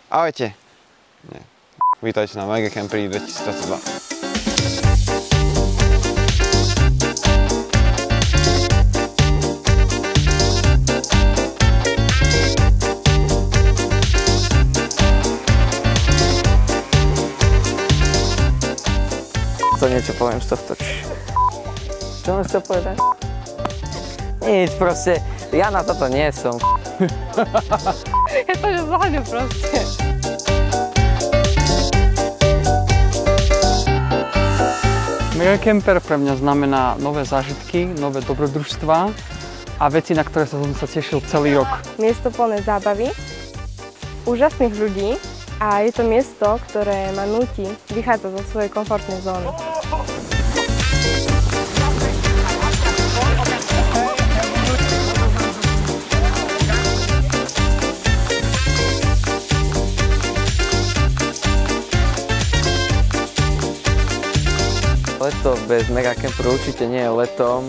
Ahojte. Nie. Vítajte na Mega Camperi 2022. To niečo poviem z tohto. Čo mám chcel povedať? Nič, proste, ja na toto nie som. Je to, že zvládnu proste. Megacamper pre mňa znamená nové zážitky, nové dobrodružstvá a veci, na ktoré som sa tešil celý rok. Miesto plné zábavy, úžasných ľudí a je to miesto, ktoré ma núti vychádzať zo svojej komfortnej zóny. Leto bez megacamperu určite nie je letom.